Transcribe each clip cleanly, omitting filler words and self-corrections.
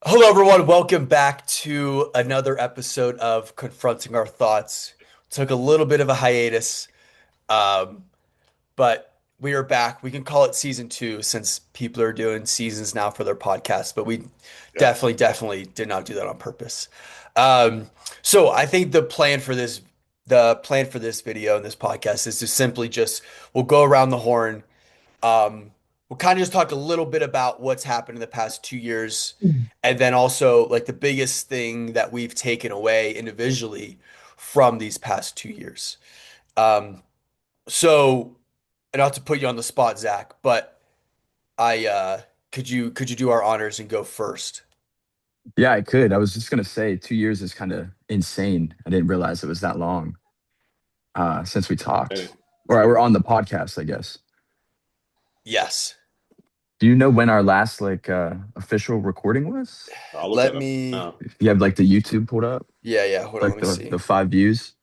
Hello, everyone. Welcome back to another episode of Confronting Our Thoughts. Took a little bit of a hiatus, um, but we are back. We can call it season two since people are doing seasons now for their podcasts, but we Yeah. definitely did not do that on purpose. So I think the plan for this video and this podcast is to simply just we'll go around the horn. We'll kind of just talk a little bit about what's happened in the past 2 years, and then also like the biggest thing that we've taken away individually from these past 2 years. Um, so, and not to put you on the spot, Zach, but I could you do our honors and go first? Yeah, I could. I was just gonna say 2 years is kind of insane. I didn't realize it was that long since we Hey, talked, it's or been. we're on the podcast, I guess. Yes. Do you know when our last official recording was? I'll look Let that up me. now. If you have like the YouTube pulled up, Yeah. Hold on. Let like me the see. 5 views.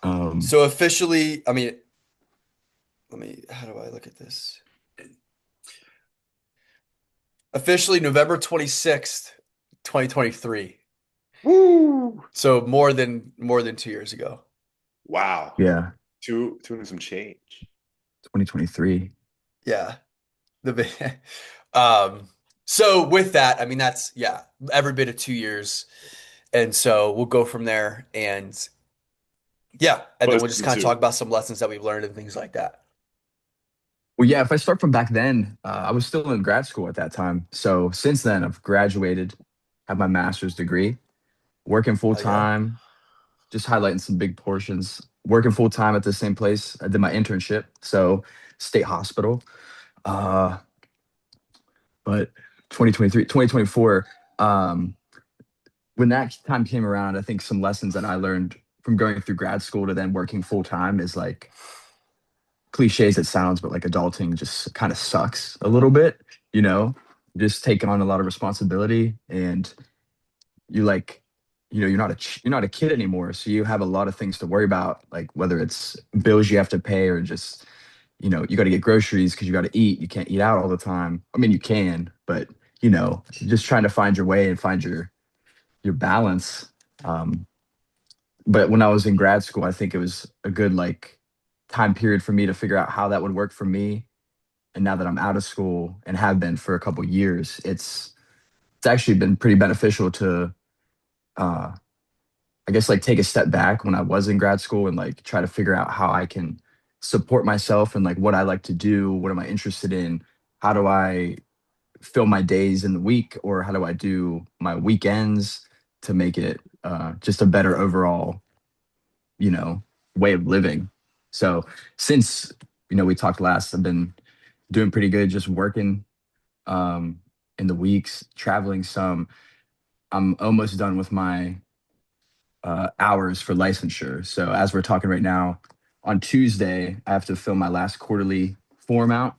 um, So officially, I mean, let me. How do I look at this? Officially, November 26th, 2023. Woo! So more than 2 years ago. Wow. yeah, Two and some change. 2023. Yeah. The so with that, I mean that's yeah, every bit of 2 years. And so we'll go from there and yeah, and then Plus we'll just season kind of talk two. about some lessons that we've learned and things like that. Well, yeah. If I start from back then, I was still in grad school at that time. So since then, I've graduated, have my master's degree, working full Oh yeah. time, just highlighting some big portions. Working full time at the same place. I did my internship, so state hospital. Uh, but 2023, 2024, when that time came around, I think some lessons that I learned from going through grad school to then working full time is like cliche as it sounds, but like adulting just kind of sucks a little bit, you know, just taking on a lot of responsibility and you like you're not a kid anymore, so you have a lot of things to worry about, like whether it's bills you have to pay or just you got to get groceries because you got to eat. You can't eat out all the time. I mean, you can, but just trying to find your way and find your balance. um but when I was in grad school, I think it was a good like time period for me to figure out how that would work for me. And now that I'm out of school and have been for a couple years, it's actually been pretty beneficial to uh I guess like take a step back when I was in grad school and like try to figure out how I can support myself and like what I like to do, what am I interested in, how do I fill my days in the week, or how do I do my weekends to make it just a better overall, you know, way of living. So since we talked last, I've been doing pretty good, just working um, in the weeks, traveling some. I'm almost done with my hours for licensure. So as we're talking right now, on Tuesday, I have to fill my last quarterly form out,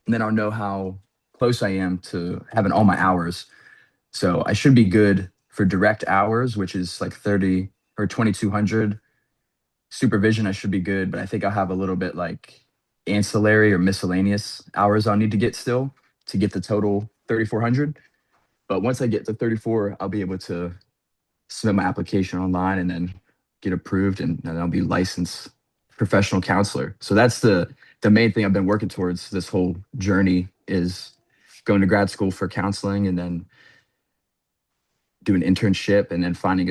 and then I'll know how close I am to having all my hours. So I should be good for direct hours, which is like 30 or 2,200. Supervision, I should be good, but I think I'll have a little bit like ancillary or miscellaneous hours I'll need to get still to get the total 3,400. But once I get to 34, I'll be able to submit my application online and then get approved, and I'll be licensed professional counselor. So that's the main thing I've been working towards this whole journey is going to grad school for counseling and then do an internship and then finding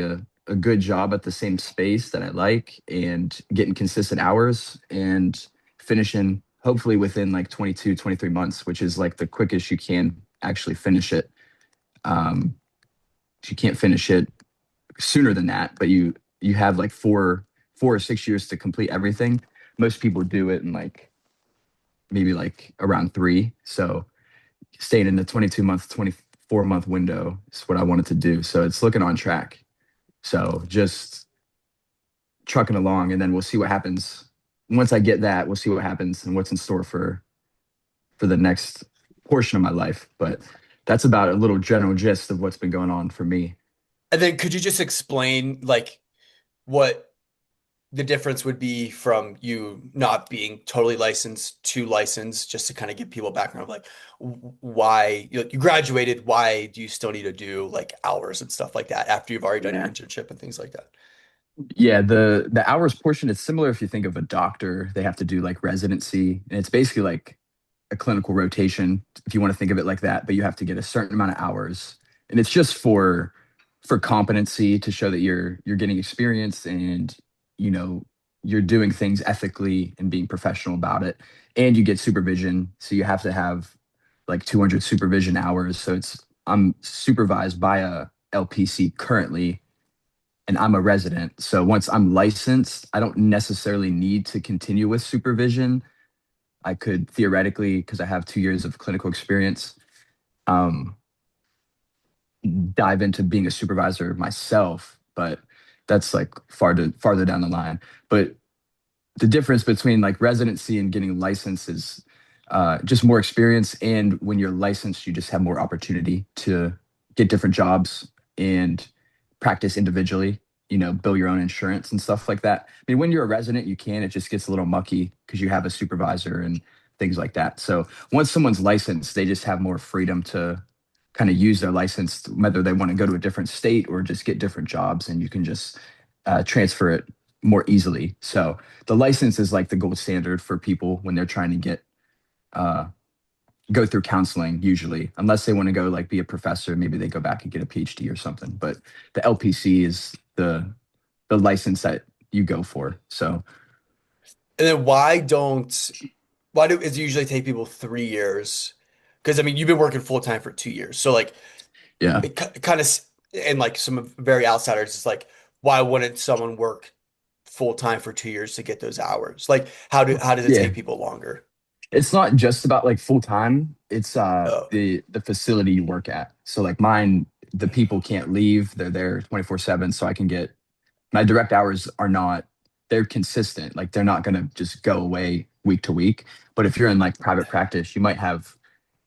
a good job at the same space that I like and getting consistent hours and finishing hopefully within like 22, 23 months, which is like the quickest you can actually finish it. Um, you can't finish it sooner than that, but you have like 4 or 6 years to complete everything. Most people do it in like maybe like around three. So staying in the 22-month, 24-month window is what I wanted to do. So it's looking on track. So just trucking along, and then we'll see what happens. Once I get that, we'll see what happens and what's in store for the next portion of my life. But that's about a little general gist of what's been going on for me. And then could you just explain like what the difference would be from you not being totally licensed to licensed, just to kind of give people a background of like why you graduated, why do you still need to do like hours and stuff like that after you've already done your Yeah. internship and things like that. Yeah, the hours portion is similar if you think of a doctor, they have to do like residency, and it's basically like a clinical rotation if you want to think of it like that, but you have to get a certain amount of hours. And it's just for competency to show that you're getting experience and you know you're doing things ethically and being professional about it. And you get supervision, so you have to have like 200 supervision hours. So it's I'm supervised by a LPC currently and I'm a resident. So once I'm licensed, I don't necessarily need to continue with supervision. I could theoretically, because I have 2 years of clinical experience, um, dive into being a supervisor myself. But that's like farther down the line. But the difference between like residency and getting licensed is just more experience. And when you're licensed, you just have more opportunity to get different jobs and practice individually, bill your own insurance and stuff like that. I mean, when you're a resident, you can, it just gets a little mucky because you have a supervisor and things like that. So once someone's licensed, they just have more freedom to kind of use their license, whether they want to go to a different state or just get different jobs, and you can just transfer it more easily. So the license is like the gold standard for people when they're trying to uh, go through counseling. Usually, unless they want to go like be a professor, maybe they go back and get a PhD or something. But the LPC is the license that you go for. So And then why do it usually take people 3 years? Because I mean, you've been working full time for 2 years, so like yeah, it kind of, and like some very outsiders, it's like why wouldn't someone work full time for 2 years to get those hours? Like how does it yeah. take people longer? It's not just about like full time. It's Oh, the facility you work at. So like mine, the people can't leave. They're there 24/7. So I can get my direct hours are not they're consistent. Like they're not gonna just go away week to week. But if you're in like private practice, you might have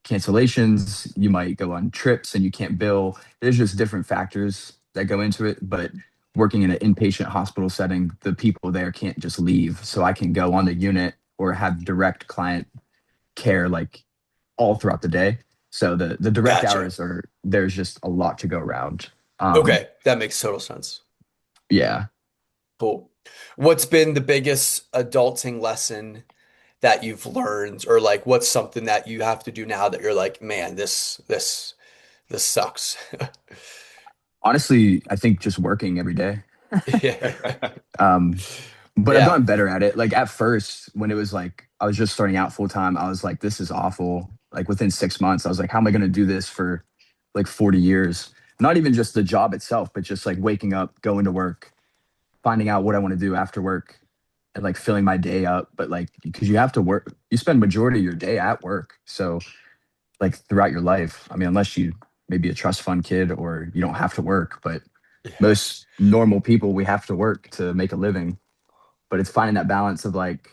cancellations, you might go on trips and you can't bill. There's just different factors that go into it. But working in an inpatient hospital setting, the people there can't just leave. So I can go on the unit or have direct client care like all throughout the day. So the direct gotcha. hours are there's just a lot to go around. Um, Okay, that makes total sense. yeah. Cool. What's been the biggest adulting lesson that you've learned, or like what's something that you have to do now that you're like, man, this sucks. Honestly, I think just working every day. Yeah. Um, but I've Yeah. gotten better at it. Like at first, when it was like I was just starting out full time, I was like, this is awful. Like within 6 months, I was like, how am I going to do this for like 40 years? Not even just the job itself, but just like waking up, going to work, finding out what I want to do after work, and like filling my day up. But like, because you have to work, you spend majority of your day at work. So like throughout your life, I mean, unless you maybe a trust fund kid or you don't have to work, but Yeah. most normal people, we have to work to make a living. But it's finding that balance of like,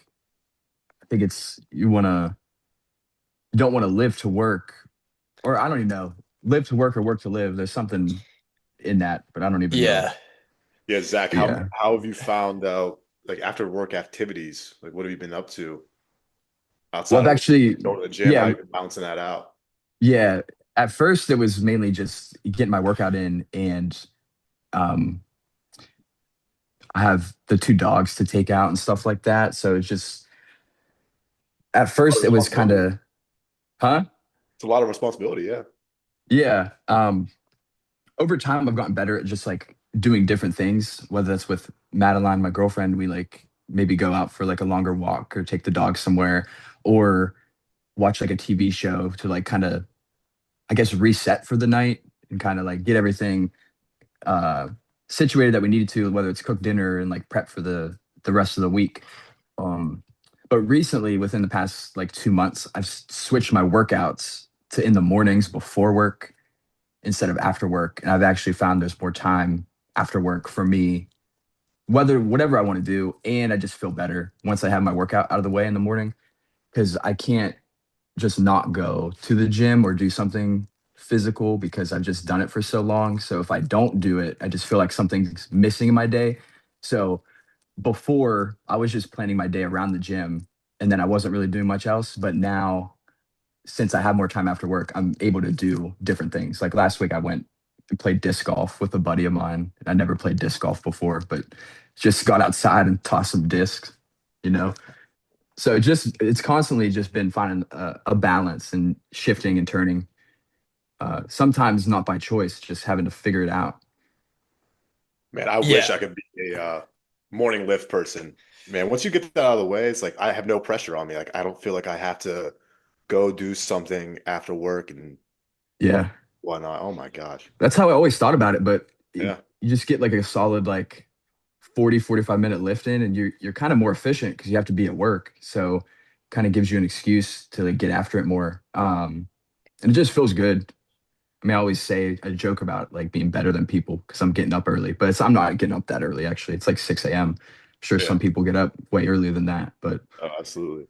I think it's you don't want to live to work, or I don't even know, live to work or work to live. There's something in that, but I don't even know. Yeah. Yeah, Zach, But yeah. how have you found out like after work activities? Like what have you been up to Well, outside I've of actually, going to the gym? How yeah, you been balancing that out? yeah. At first, it was mainly just getting my workout in, and um, I have the two dogs to take out and stuff like that. So it's just at A lot of first it was kind responsibility. of, huh? It's a lot of responsibility, yeah. Yeah. Over time, I've gotten better at just like doing different things, whether that's with Madeline, my girlfriend. We like maybe go out for like a longer walk or take the dog somewhere or watch like a TV show to like kind of, I guess, reset for the night and kind of like get everything uh, situated that we needed to, whether it's cook dinner and like prep for the rest of the week. Um, but recently, within the past like 2 months, I've switched my workouts to in the mornings before work instead of after work, and I've actually found there's more time after work for me, whether whatever I want to do, and I just feel better once I have my workout out of the way in the morning because I can't just not go to the gym or do something physical because I've just done it for so long. So if I don't do it, I just feel like something's missing in my day. So before I was just planning my day around the gym and then I wasn't really doing much else. But now, since I have more time after work, I'm able to do different things. Like last week, I went and played disc golf with a buddy of mine. I never played disc golf before, but just got outside and tossed some discs, you know? So it's constantly just been finding a balance and shifting and turning. Sometimes not by choice, just having to figure it out. Man, I wish Yeah. I could be a morning lift person. Man, once you get that out of the way, it's like I have no pressure on me. Like I don't feel like I have to go do something after work and Yeah. whatnot. Oh my gosh. That's how I always thought about it. But Yeah. you just get like a solid, like 40, 45 minute lift in, and you're kind of more efficient because you have to be at work. So kind of gives you an excuse to like get after it more. And it just feels good. I mean, I always say I joke about like being better than people because I'm getting up early, but I'm not getting up that early actually. It's like 6 a.m. Sure, Yeah. some people get up way earlier than that, but Oh, absolutely.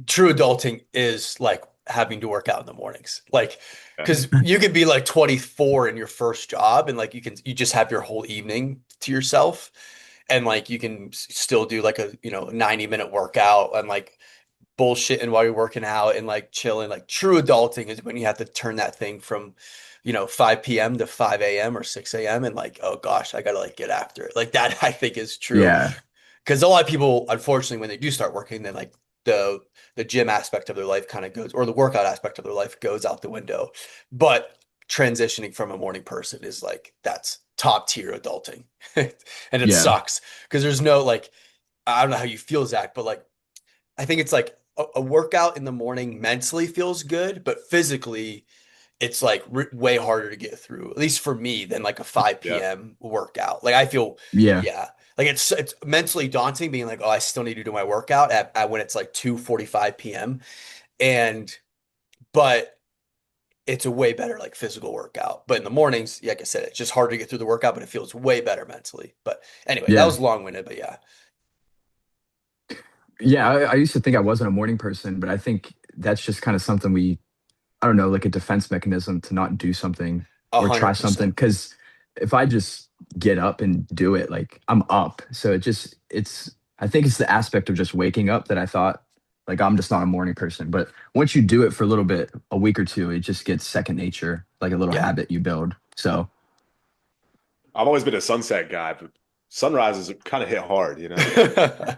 True adulting is like having to work out in the mornings. Like, Yeah. because you could be like 24 in your first job and like you just have your whole evening to yourself. And like you can still do like a, 90-minute workout and like bullshitting while you're working out and like chilling. Like true adulting is when you have to turn that thing from, 5 p.m. to 5 a.m. or 6 a.m. and like, oh gosh, I gotta like get after it. Like that I think is true. yeah, Because a lot of people, unfortunately, when they do start working, then like the gym aspect of their life kind of goes, or the workout aspect of their life goes out the window. But transitioning from a morning person is like that's top tier adulting, and it yeah, sucks because there's no like I don't know how you feel, Zach, but like I think it's like a workout in the morning mentally feels good, but physically it's like way harder to get through, at least for me, than like a 5 Yeah. p.m. workout. Like I feel, yeah, yeah, like it's mentally daunting being like, oh, I still need to do my workout at when it's like 2:45 p.m. And but it's a way better like physical workout. But in the mornings, like I said, it's just hard to get through the workout, but it feels way better mentally. But anyway, that yeah, was long-winded, but yeah, yeah. I used to think I wasn't a morning person, but I think that's just kind of something I don't know, like a defense mechanism to not do something a or try hundred something. percent. Because if I just get up and do it, like I'm up. So I think it's the aspect of just waking up that I thought, like, I'm just not a morning person. But once you do it for a little bit, a week or two, it just gets second nature, like a little Yeah. habit you build. So, I've always been a sunset guy, but sunrises kind of hit hard, you know?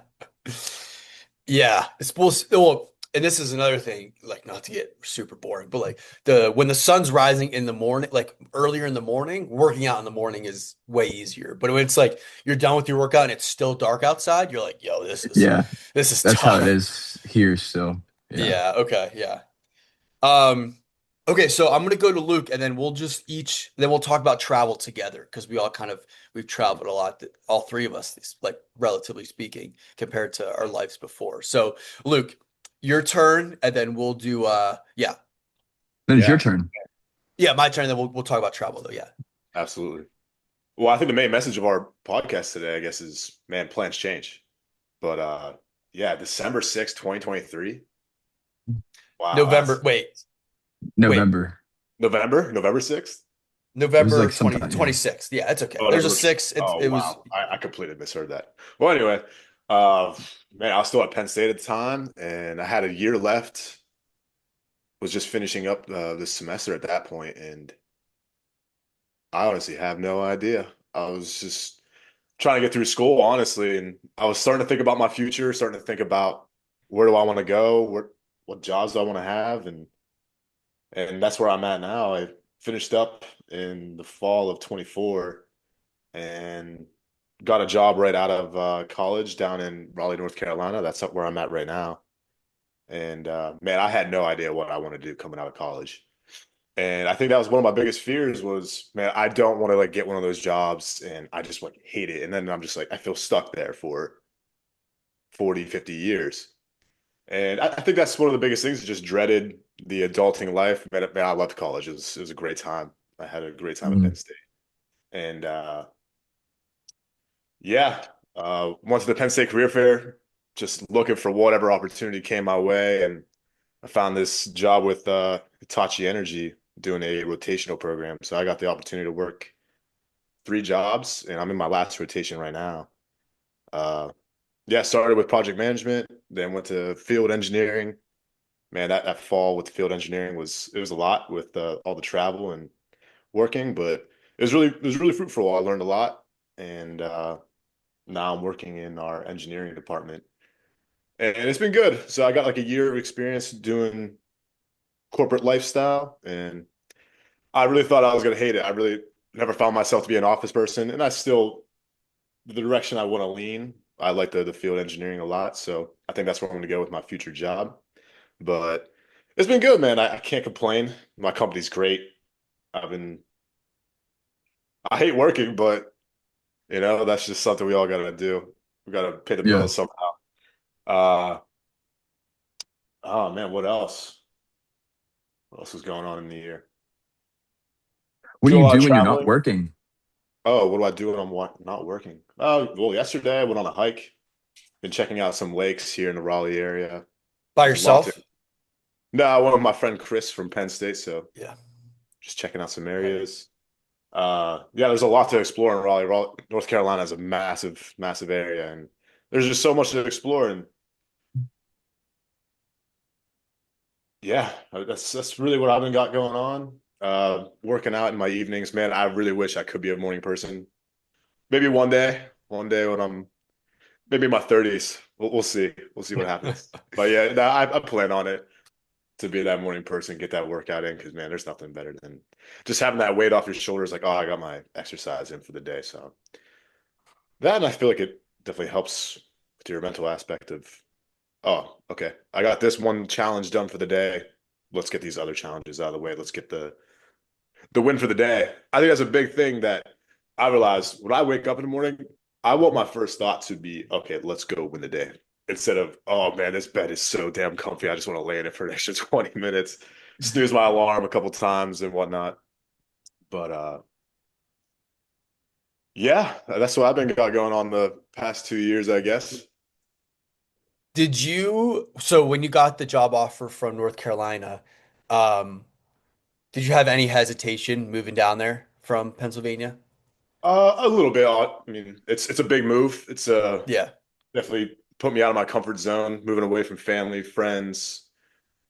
Yeah, it's supposed well, and this is another thing, like not to get super boring, but like the when the sun's rising in the morning, like earlier in the morning, working out in the morning is way easier. But when it's like you're done with your workout and it's still dark outside, you're like, yo, yeah, this is that's how it tough. is here still. Yeah. Yeah, okay, yeah. Um, okay, so I'm gonna go to Luke and then we'll just each then we'll talk about travel together because we all kind of we've traveled a lot, all three of us, like relatively speaking, compared to our lives before. So Luke, your turn, and then we'll do yeah. Then it's your Yeah, turn. Yeah, my turn, then we'll talk about travel though, yeah. absolutely. Well, I think the main message of our podcast today, I guess, is man, plans change. But yeah, December 6th, 2023. Wow, November, that's wait, November. November 6th? It was November like 20 sometime, yeah. 26th. Yeah, it's okay. Oh, There's a November. six. Oh, It was wow. I completely misheard that. Well, anyway, uh, man, I was still at Penn State at the time, and I had a year left. Was just finishing up this semester at that point, and I honestly have no idea. I was just trying to get through school, honestly, and I was starting to think about my future, starting to think about where do I want to go, what jobs do I want to have, and that's where I'm at now. I finished up in the fall of 24 and got a job right out of college down in Raleigh, North Carolina. That's where I'm at right now. And man, I had no idea what I wanted to do coming out of college. And I think that was one of my biggest fears was, man, I don't want to like get one of those jobs and I just like hate it. And then I'm just like, I feel stuck there for 40, 50 years. And I think that's one of the biggest things, just dreaded the adulting life. Man, I loved college. It was a great time. I had a great time at Mhm. Penn State. And yeah, went to the Penn State Career Fair, just looking for whatever opportunity came my way. And I found this job with Hitachi Energy doing a rotational program. So I got the opportunity to work three jobs, and I'm in my last rotation right now. Uh, yeah, started with project management, then went to field engineering. Man, that fall with field engineering was a lot with all the travel and working, but it was really fruitful. I learned a lot, and now I'm working in our engineering department, and it's been good. So I got like a year of experience doing corporate lifestyle, and I really thought I was going to hate it. I really never found myself to be an office person, and I still the direction I want to lean. I like the field engineering a lot, so I think that's where I'm going to go with my future job. But it's been good, man. I can't complain. My company's great. I've been I hate working, but that's just something we all got to do. We got to pay the Yeah. bills somehow. Uh, oh man, what else? What else is going on in the year? What do Do a you lot of do when you're not traveling. working? Oh, what do I do when not working? Oh, well, yesterday I went on a hike. Been checking out some lakes here in the Raleigh area. By There's a lot to. yourself? No, I went with my friend Chris from Penn State, so Yeah. just checking out some Hell yeah. areas. Yeah, there's a lot to explore in Raleigh. North Carolina is a massive, massive area, and there's just so much to explore. And yeah, that's really what I've been got going on. Working out in my evenings, man. I really wish I could be a morning person. Maybe one day when I'm maybe in my 30s. We'll see. We'll see what happens. But yeah, no, I plan on it to be that morning person, get that workout in because man, there's nothing better than just having that weight off your shoulders. Like, oh, I got my exercise in for the day. So that, and I feel like it definitely helps with your mental aspect of, oh, okay, I got this one challenge done for the day. Let's get these other challenges out of the way. Let's get the win for the day. I think that's a big thing that I realize when I wake up in the morning, I want my first thought to be, okay, let's go win the day. Instead of, oh man, this bed is so damn comfy. I just want to lay in it for an extra 20 minutes, snooze my alarm a couple times and whatnot. But yeah, that's what I've been got going on the past 2 years, I guess. So when you got the job offer from North Carolina, um, did you have any hesitation moving down there from Pennsylvania? A little bit. I mean, it's a big move. It's Yeah. definitely put me out of my comfort zone, moving away from family, friends.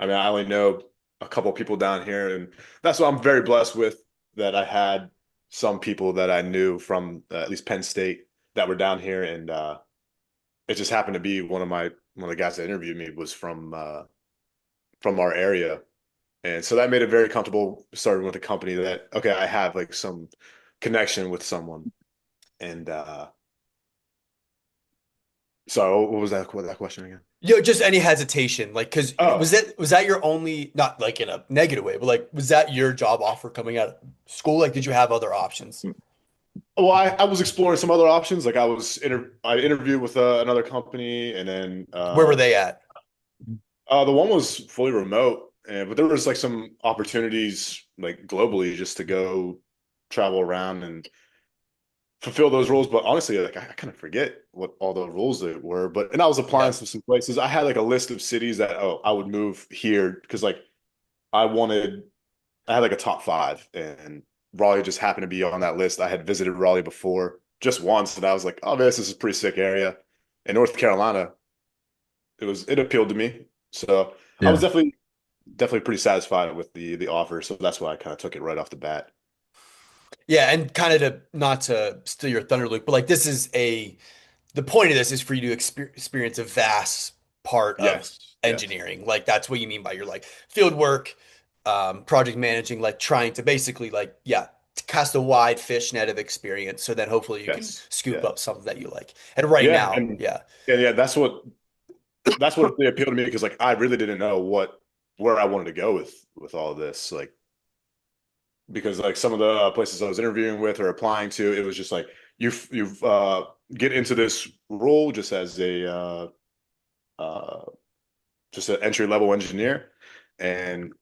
I mean, I only know a couple of people down here, and that's what I'm very blessed with that I had some people that I knew from at least Penn State that were down here, and it just happened to be one of the guys that interviewed me was from our area, and so that made it very comfortable starting with a company that okay, I have like some connection with someone, and so what was that question again? Just any hesitation, like, because Oh, was that your only, not like in a negative way, but like, was that your job offer coming out of school? Like, did you have other options? well, I was exploring some other options. Like I interviewed with another company, and then Where were they at? the one was fully remote, but there was like some opportunities like globally just to go travel around and fulfill those roles. But honestly, like I kind of forget what all the roles they were. But and I was applying Yeah. to some places. I had like a list of cities that I would move here because like I wanted I had like a top five, and Raleigh just happened to be on that list. I had visited Raleigh before just once, and I was like, oh man, this is a pretty sick area. In North Carolina, it appealed to me. So I was Yeah. definitely pretty satisfied with the offer. So that's why I kind of took it right off the bat. Yeah. And kind of to, not to steal your thunder, Luke, but like, the point of this is for you to experience a vast part of Yes, yes, engineering. Like that's what you mean by your like field work, project managing, like trying to basically like, yeah, to cast a wide fish net of experience. So then hopefully you can yes, scoop up yes. something that you like. And right Yeah, now, yeah. yeah. That's what really appealed to me because like I really didn't know where I wanted to go with all of this. Like because like some of the places I was interviewing with or applying to, it was just like you've get into this role just as a uh, just an entry level engineer, and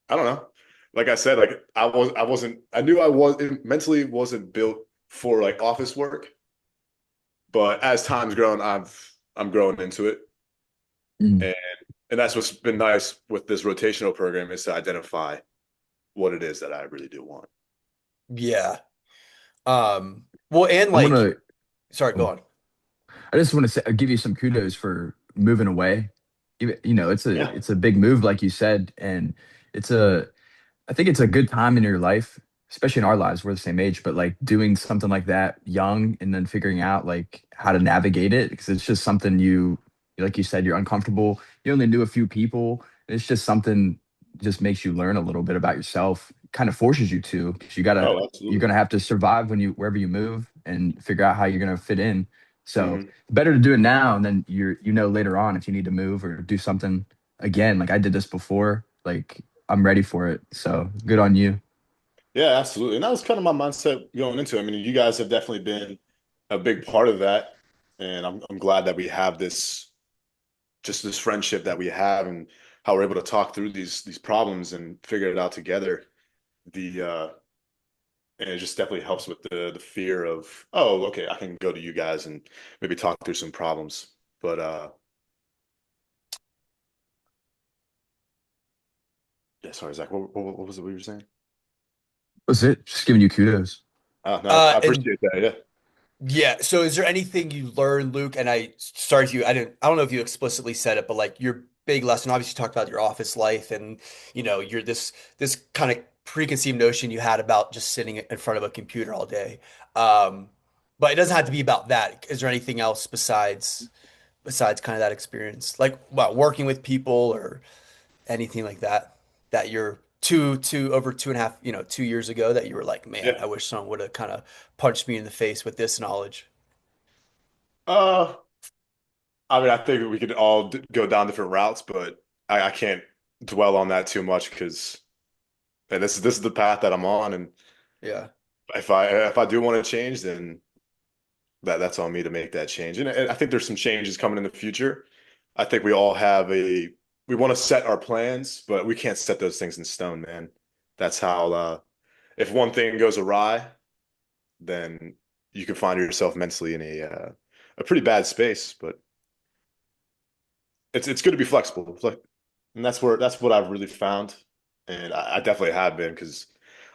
I don't know. Like I said, like I wasn't I knew I was mentally wasn't built for like office work, but as time's grown, I'm growing into it, Mm. and and that's what's been nice with this rotational program is to identify what it is that I really do want. Yeah. Well, and I'm like, gonna. sorry, go Oh, on. I just want to say, give you some kudos for moving away. Yeah. it's a big move, like you said, and it's a I think it's a good time in your life, especially in our lives. We're the same age, but like doing something like that young and then figuring out like how to navigate it because it's just something like you said, you're uncomfortable. You only knew a few people. It's just something just makes you learn a little bit about yourself. Kind of forces you to because Oh, you're absolutely. gonna have to survive when you wherever you move and figure out how you're gonna fit in. So Hmm. better to do it now and then later on if you need to move or do something again. Like I did this before. Like I'm ready for it. So good on you. Yeah, absolutely. And that was kind of my mindset going into it. I mean, you guys have definitely been a big part of that. And I'm glad that we have this just this friendship that we have and how we're able to talk through these problems and figure it out together. The and it just definitely helps with the fear of, oh, okay, I can go to you guys and maybe talk through some problems. But yeah, sorry, Zach, what was it we were saying? That's it. Just giving you kudos. No, I And appreciate that. Yeah. yeah, so is there anything you learned, Luke? And I sorry if you, I don't know if you explicitly said it, but like your big lesson, obviously you talked about your office life and you're this kind of preconceived notion you had about just sitting in front of a computer all day. Um, but it doesn't have to be about that. Is there anything else besides kind of that experience? Like working with people or anything like that that you're over 2.5, 2 years ago that you were like, man, Yeah. I wish someone would have kind of punched me in the face with this knowledge. Uh, I mean, I think we could all go down different routes, but I can't dwell on that too much because this is the path that I'm on, and Yeah. if I do want to change, then that's on me to make that change. And I think there's some changes coming in the future. I think we all have we want to set our plans, but we can't set those things in stone, man. That's how if one thing goes awry, then you can find yourself mentally in a pretty bad space. But it's good to be flexible. And that's what I've really found, and I definitely have been because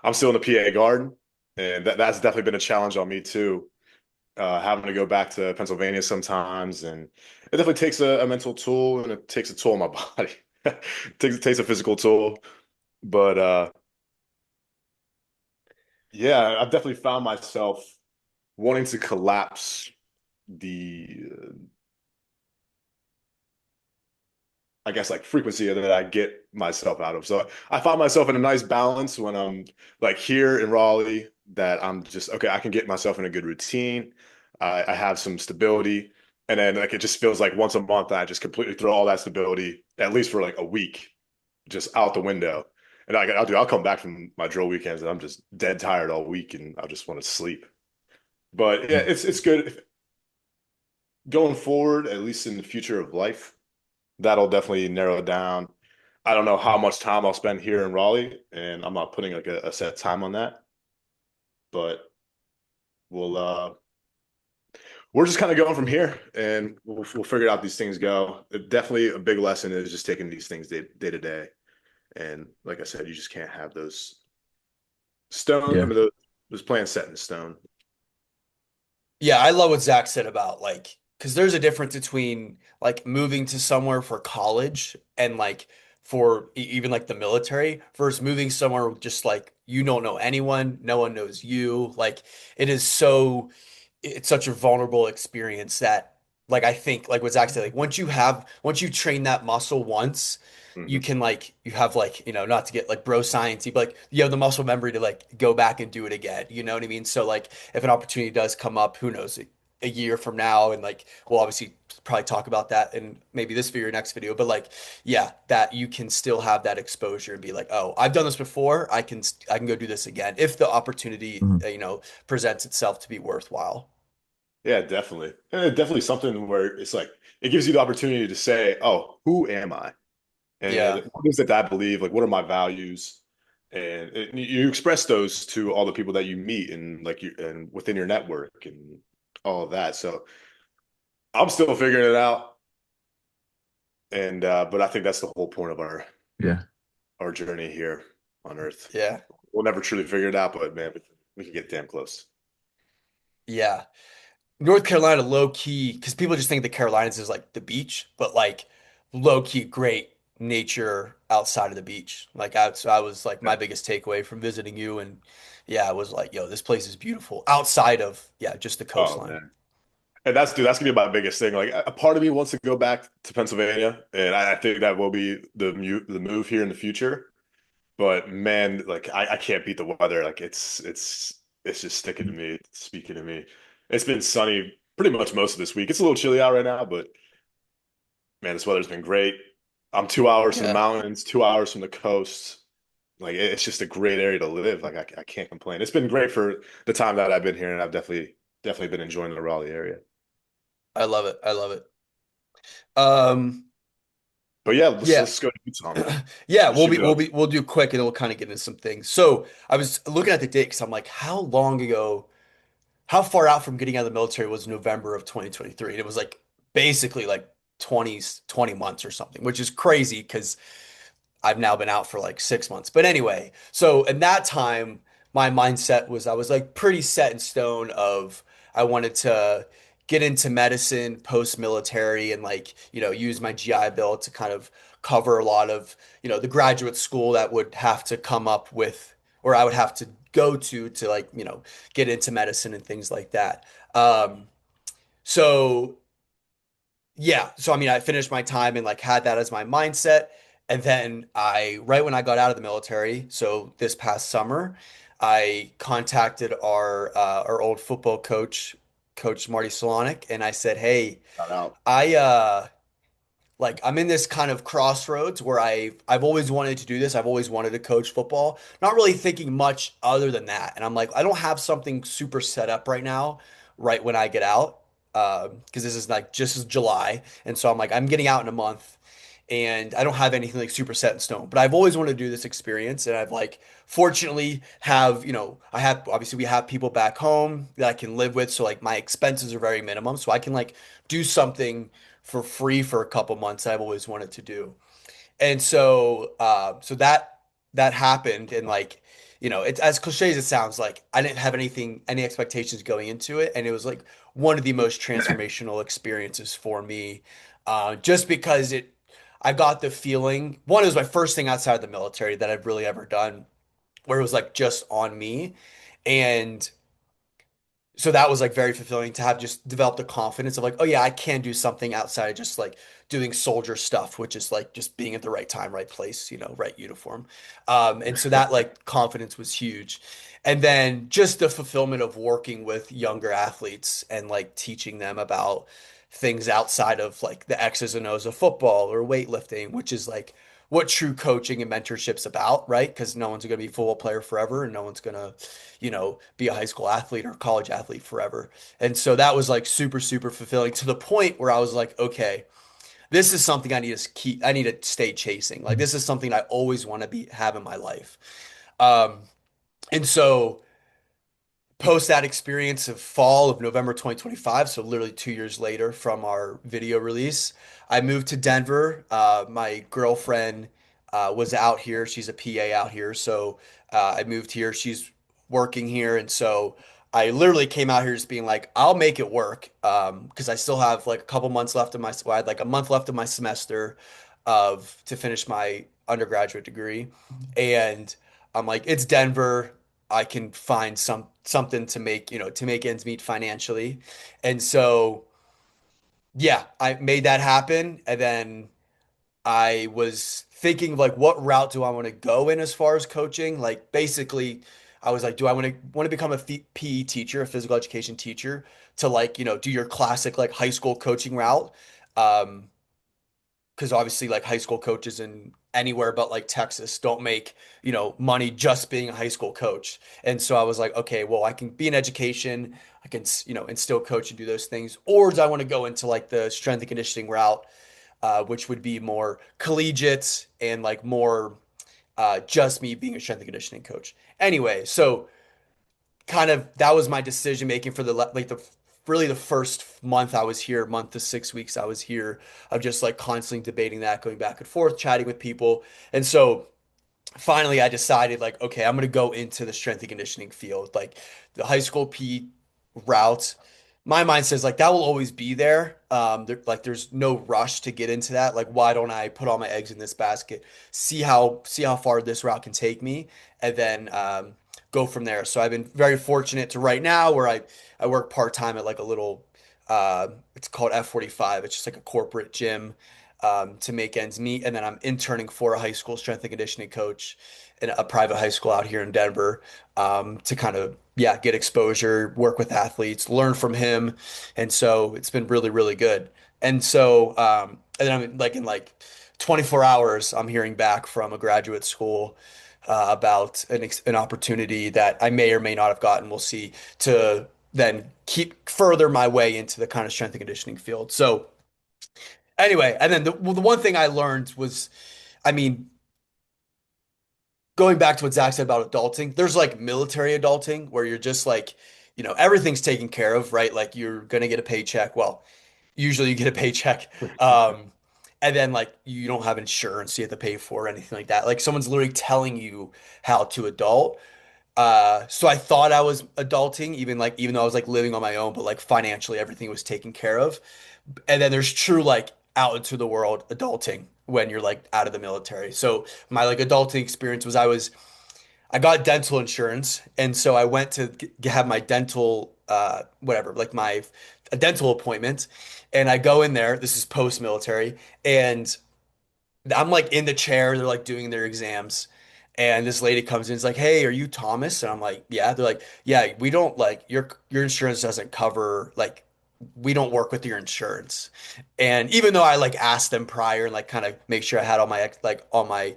I'm still in the PA Garden, and that's definitely been a challenge on me too. Having to go back to Pennsylvania sometimes, and it definitely takes a mental toll and it takes a toll on my body. It takes a physical toll, but yeah, I've definitely found myself wanting to collapse the I guess like frequency that I get myself out of. So I find myself in a nice balance when I'm like here in Raleigh that I'm just okay, I can get myself in a good routine. I have some stability. And then like it just feels like once a month I just completely throw all that stability, at least for like a week, just out the window. And I'll come back from my drill weekends and I'm just dead tired all week and I just want to sleep. But yeah, it's good going forward, at least in the future of life. That'll definitely narrow it down. I don't know how much time I'll spend here in Raleigh, and I'm not putting like a set time on that, but we'll we're just kind of going from here, and we'll figure out these things go. Definitely a big lesson is just taking these things day to day, and like I said, you just can't have those stone. I Yeah. mean, those plans set in stone. Yeah, I love what Zach said about like, because there's a difference between like moving to somewhere for college and like for even like the military versus moving somewhere just like you don't know anyone, no one knows you. Like it is so it's such a vulnerable experience that like I think like what Zach said, like once you train that muscle once, you Hmm. can like you have like, not to get like bro sciencey, but like you have the muscle memory to like go back and do it again. You know what I mean? So like if an opportunity does come up, who knows, a year from now, and like we'll obviously probably talk about that in maybe this video or next video, but like yeah, that you can still have that exposure and be like, oh, I've done this before. I can go do this again if the opportunity, Mhm. presents itself to be worthwhile. Yeah, definitely, and it's definitely something where it's like it gives you the opportunity to say, "Oh, who am I?" Yeah. And what is it that I believe? Like, what are my values? And you express those to all the people that you meet and like you and within your network and all of that. So I'm still figuring it out. And but I think that's the whole point of Yeah. our journey here on Earth. Yeah. We'll never truly figure it out, but man, we can get damn close. Yeah. North Carolina low key, because people just think the Carolinas is like the beach, but like low key great nature outside of the beach. Like I was like Yeah. my biggest takeaway from visiting you, and yeah, I was like, yo, this place is beautiful outside of yeah, just the Oh coastline. man. And that's gonna be my biggest thing. Like a part of me wants to go back to Pennsylvania, and I think that will be the move here in the future. But man, like I can't beat the weather. Like it's just sticking to me, it's speaking to me. It's been sunny pretty much most of this week. It's a little chilly out right now, but man, this weather's been great. I'm 2 hours from the Yeah, mountains, 2 hours from the coast. Like it's just a great area to live. Like I can't complain. It's been great for the time that I've been here, and I've definitely been enjoying the Raleigh area. I love it. I love it. Um, But yeah, yeah. let's go to Utah, man. Yeah, Shoot it up. we'll do quick and then we'll kind of get into some things. So I was looking at the date because I'm like, how long ago, how far out from getting out of the military was November of 2023? And it was like basically like 20 months or something, which is crazy because I've now been out for like 6 months. But anyway, so in that time, my mindset was I was like pretty set in stone of I wanted to get into medicine post-military and like, use my GI Bill to kind of cover a lot of, the graduate school that would have to come up with or I would have to go to like, get into medicine and things like that. So yeah. So I mean, I finished my time and like had that as my mindset. And then right when I got out of the military, so this past summer, I contacted our old football coach, Coach Marty Solonic, and I said, "Hey, Shout out. I like I'm in this kind of crossroads where I've always wanted to do this. I've always wanted to coach football, not really thinking much other than that. And I'm like, I don't have something super set up right now, right when I get out, because this is like just July, and so I'm like, I'm getting out in a month, and I don't have anything like super set in stone. But I've always wanted to do this experience, and I've like fortunately have I have obviously we have people back home that I can live with, so like my expenses are very minimum, so I can like do something for free for a couple months I've always wanted to do. And so that happened and like it's as cliche as it sounds like I didn't have any expectations going into it and it was like one of the most transformational experiences for me just because I got the feeling one it was my first thing outside of the military that I've really ever done where it was like just on me and so that was like very fulfilling to have just developed the confidence of like, oh yeah, I can do something outside of just like doing soldier stuff, which is like just being at the right time, right place, right uniform. And so that like confidence was huge. And then just the fulfillment of working with younger athletes and like teaching them about things outside of like the X's and O's of football or weightlifting, which is like what true coaching and mentorship's about, right? Because no one's going to be a football player forever and no one's going to be a high school athlete or college athlete forever. And so that was like super, super fulfilling to the point where I was like, okay, this is something I need to stay chasing. Like this is something I always want to have in my life. Um, and so post that experience of fall of November 2025, so literally 2 years later from our video release, I moved to Denver. My girlfriend was out here. She's a PA out here. So I moved here. She's working here. And so I literally came out here just being like, I'll make it work. Because I still have like a couple months left of well, I had like a month left of my semester to finish my undergraduate degree. And I'm like, it's Denver. I can find something to make, to make ends meet financially. And so, yeah, I made that happen. And then I was thinking like what route do I want to go in as far as coaching? Like basically I was like, do I want to become a PE teacher, a physical education teacher to like, do your classic like high school coaching route? Um, because obviously like high school coaches in anywhere but like Texas don't make, money just being a high school coach. And so I was like, okay, well, I can be in education, I can, and still coach and do those things. Or do I want to go into like the strength and conditioning route, which would be more collegiate and like more just me being a strength and conditioning coach. Anyway, so kind of that was my decision making for the like the really the first month I was here, month to 6 weeks I was here, of just like constantly debating that, going back and forth, chatting with people. And so finally I decided like, okay, I'm gonna go into the strength and conditioning field, like the high school P route my mind says like that will always be there. Like there's no rush to get into that. Like why don't I put all my eggs in this basket, see how far this route can take me, and then go from there. So I've been very fortunate to right now where I work part time at like a little it's called F45. It's just like a corporate gym to make ends meet, and then I'm interning for a high school strength and conditioning coach in a private high school out here in Denver to kind of yeah get exposure, work with athletes, learn from him, and so it's been really really good. And so and then I'm like in like 24 hours, I'm hearing back from a graduate school about an opportunity that I may or may not have gotten. We'll see to then keep further my way into the kind of strength and conditioning field. So anyway, and then well, the one thing I learned was, I mean, going back to what Zach said about adulting, there's like military adulting where you're just like, everything's taken care of, right? Like you're gonna get a paycheck. Well, usually you get a paycheck. And then like you don't have insurance you have to pay for or anything like that. Like someone's literally telling you how to adult. So I thought I was adulting, even though I was like living on my own, but like financially everything was taken care of. And then there's true like out into the world adulting when you're like out of the military. So my like adulting experience was I got dental insurance, and so I went to have my dental whatever, like my a dental appointment, and I go in there. This is post military, and I'm like in the chair. They're like doing their exams. And this lady comes in, is like, "Hey, are you Thomas?" And I'm like, "Yeah." They're like, "Yeah, we don't like your insurance doesn't cover like we don't work with your insurance." And even though I like asked them prior and like kind of make sure I had all my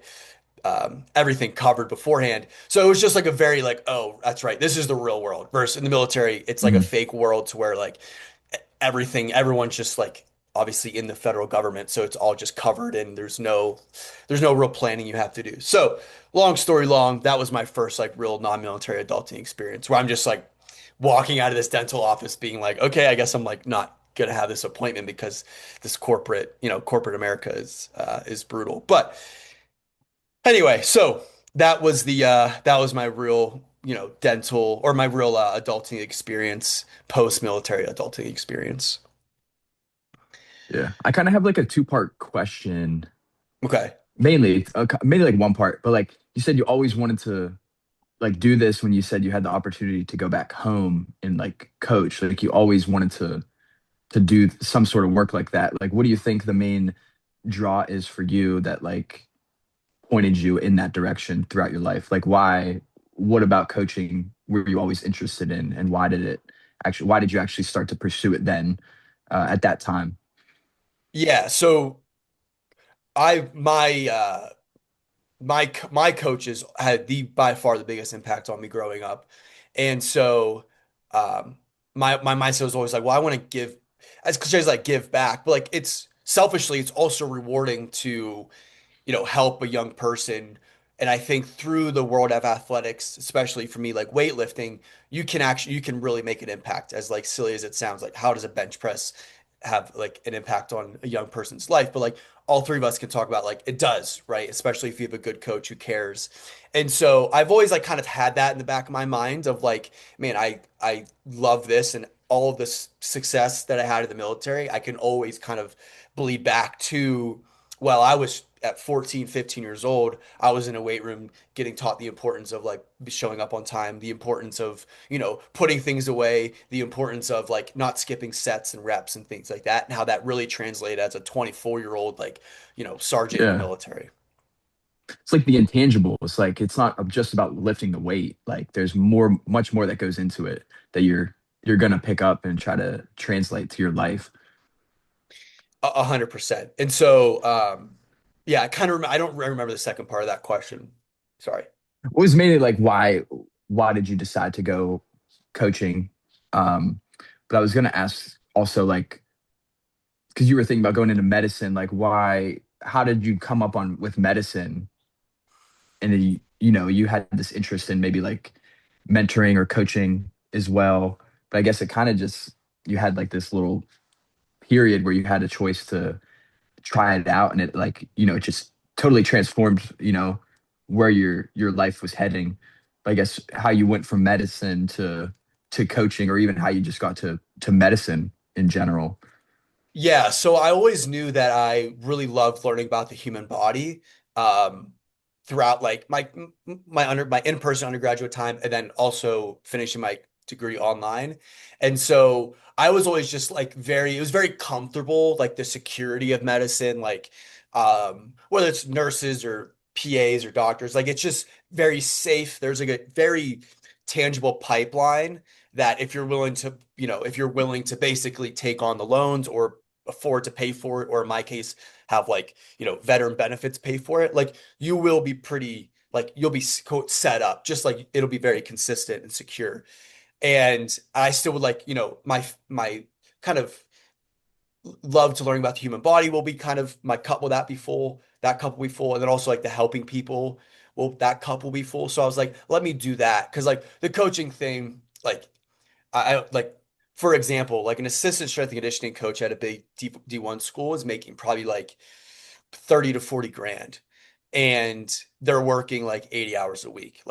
everything covered beforehand, so it was just like a very like, "Oh, that's right, this is the real world." Versus in the military, it's like a Mhm. fake world to where like everyone's just like obviously in the federal government, so it's all just covered and there's no real planning you have to do. So long story long, that was my first like real non-military adulting experience where I'm just like walking out of this dental office being like, okay, I guess I'm like not gonna have this appointment because this corporate America is brutal. But anyway, so that was my real dental or my real adulting experience, post-military adulting experience. Yeah, I kind of have like a two-part question, Okay. mainly like one part, but like you said, you always wanted to like do this when you said you had the opportunity to go back home and like coach. Like you always wanted to do some sort of work like that. Like, what do you think the main draw is for you that like pointed you in that direction throughout your life? Like, why? What about coaching were you always interested in, and why did you actually start to pursue it then at that time? Yeah, so I my coaches had the by far the biggest impact on me growing up. And so um my mindset was always like, well, I want to give as cliche as like give back, but like it's selfishly it's also rewarding to help a young person. And I think through the world of athletics, especially for me, like weightlifting, you can really make an impact. As like silly as it sounds, like how does a bench press have like an impact on a young person's life? But like all three of us can talk about like it does, right? Especially if you have a good coach who cares. And so I've always like kind of had that in the back of my mind of like, man, I love this and all of this success that I had in the military, I can always kind of bleed back to well, I was at 14, 15 years old, I was in a weight room getting taught the importance of like showing up on time, the importance of, putting things away, the importance of like not skipping sets and reps and things like that, and how that really translated as a 24-year-old, like, sergeant in the Yeah, military. it's like the intangible. It's like it's not just about lifting the weight. Like there's much more that goes into it that you're gonna pick up and try to translate to your life. 100%. And so, yeah, I don't remember the second part of that question. Sorry. It was mainly like why did you decide to go coaching? But I was gonna ask also like because you were thinking about going into medicine, like why how did you come up on with medicine and then you had this interest in maybe like mentoring or coaching as well. But I guess it kind of just you had like this little period where you had a choice to try it out and it like it just totally transformed where your life was heading. But I guess how you went from medicine to coaching, or even how you just got to medicine in general? Yeah, so I always knew that I really loved learning about the human body um, throughout like my in-person undergraduate time and then also finishing my degree online. And so I was always just like very it was very comfortable like the security of medicine like whether it's nurses or PAs or doctors like it's just very safe. There's like a very tangible pipeline that if you're willing to, if you're willing to basically take on the loans or afford to pay for it, or in my case, have like, veteran benefits pay for it, like you will be pretty, like you'll be quote set up, just like it'll be very consistent and secure. And I still would like, my kind of love to learn about the human body will be kind of my cup will that be full, that cup will be full. And then also like the helping people, will that cup will be full. So I was like, let me do that. Cause like the coaching thing, like I like, for example, like an assistant strength and conditioning coach at a big D1 school is making probably like 30 to 40 grand. And they're working like 80 hours a week.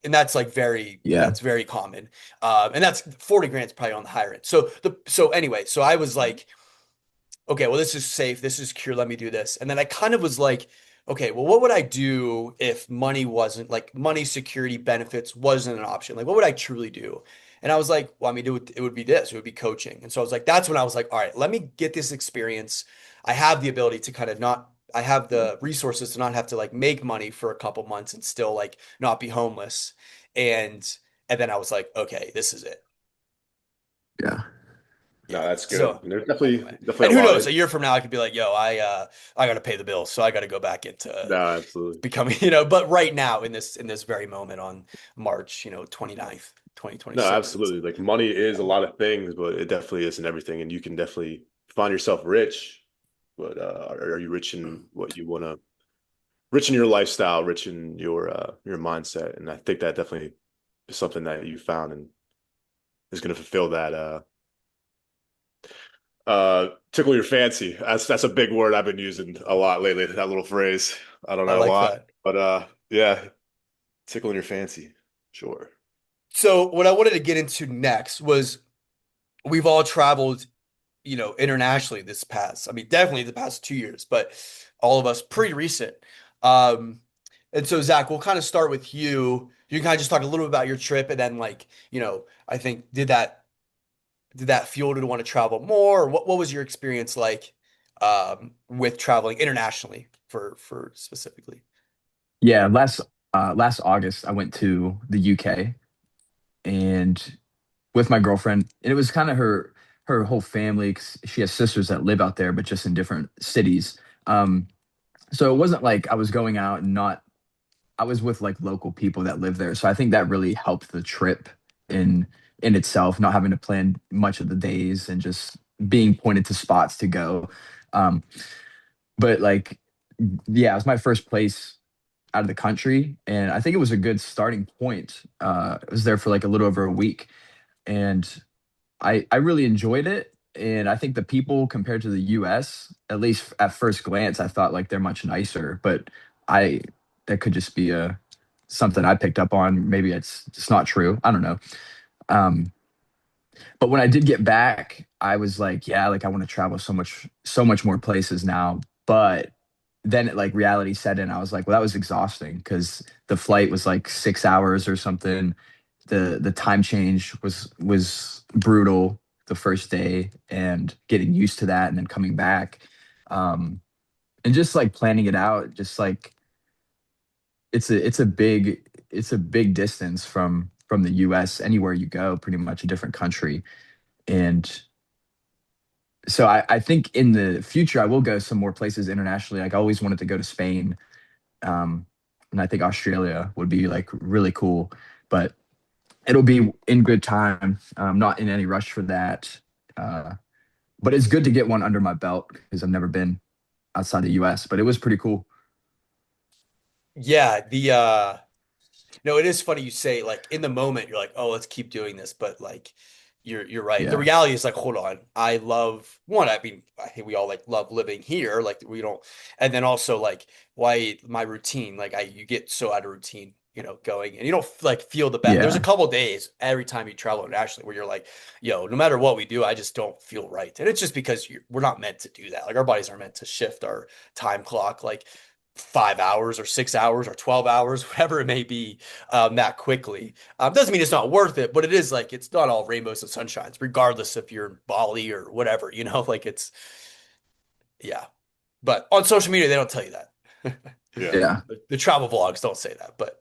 And that's like Yeah. that's very common. And that's 40 grand is probably on the higher end. So anyway, so I was like, okay, well, this is safe. This is secure. Let me do this. And then I kind of was like, okay, well, what would I do if money wasn't like money security benefits wasn't an option? Like, what would I truly do? And I was like, well, I mean, it would be this, it would be coaching. And so I was like, that's when I was like, all right, let me get this experience. I have the ability to kind of not, I have the resources to not have to like make money for a couple months and still like not be homeless. And, and then I was like, okay, this is it. Yeah. No, Yeah. that's good. So And there's anyway, definitely and a who lot knows? of A year from now, I could be like, "Yo, I got to pay the bills, so I got to go back into no, absolutely. becoming, But right now, in this very moment, on March, 29th, No, 2026, absolutely. Like money is yeah, a lot of things, but it definitely isn't everything. And you can definitely find yourself rich, but are you rich in what you want to, rich in your lifestyle, rich in your mindset? And I think that definitely is something that you found and is going to fulfill that. Tickle your fancy. That's a big word I've been using a lot lately. That little phrase. I don't I know like why, that. but yeah, tickling your fancy. Sure. So what I wanted to get into next was we've all traveled, internationally this past, I mean, definitely the past 2 years, but all of us pretty recent. Um, and so Zach, we'll kind of start with you. You can kind of just talk a little bit about your trip, and then like, I think did that fuel you to want to travel more? Or what was your experience like with traveling internationally for specifically? Yeah. Last August, I went to the UK and with my girlfriend, and it was kind of her whole family. 'Cause she has sisters that live out there, but just in different cities. Um, so it wasn't like I was going out and not. I was with like local people that live there. So I think that really helped the trip in in itself, not having to plan much of the days and just being pointed to spots to go. Um, but like, yeah, it was my first place out of the country, and I think it was a good starting point. I was there for like a little over a week, and I really enjoyed it. And I think the people compared to the US, at least at first glance, I thought like they're much nicer. But I that could just be a something I picked up on. Maybe it's just not true. I don't know. Um, but when I did get back, I was like, yeah, like I want to travel so much more places now. But then like reality set in. I was like, well, that was exhausting because the flight was like 6 hours or something. The time change was brutal the first day, and getting used to that and then coming back. Um, and just like planning it out, just like it's a big distance from the US anywhere you go, pretty much a different country. And so I think in the future I will go some more places internationally. Like I always wanted to go to Spain. And I think Australia would be like really cool, but it'll be in good time. Not in any rush for that. Uh, but it's good to get one under my belt because I've never been outside the US, but it was pretty cool. Yeah, no, it is funny you say like in the moment you're like, oh, let's keep doing this, but like you're right. The Yeah. reality is like, hold on. I love one, I mean, I think we all like love living here, like we don't, and then also like why my routine, like I you get so out of routine going and you don't like feel the best. There's a Yeah. couple days every time you travel internationally where you're like, no matter what we do, I just don't feel right. And it's just because we're not meant to do that. Like our bodies aren't meant to shift our time clock like 5 hours or 6 hours or 12 hours, whatever it may be, that quickly. Doesn't mean it's not worth it, but it is like it's not all rainbows and sunshines, regardless if you're in Bali or whatever, like it's yeah. But on social media, they don't tell you that. Yeah. Yeah. The travel vlogs don't say that, but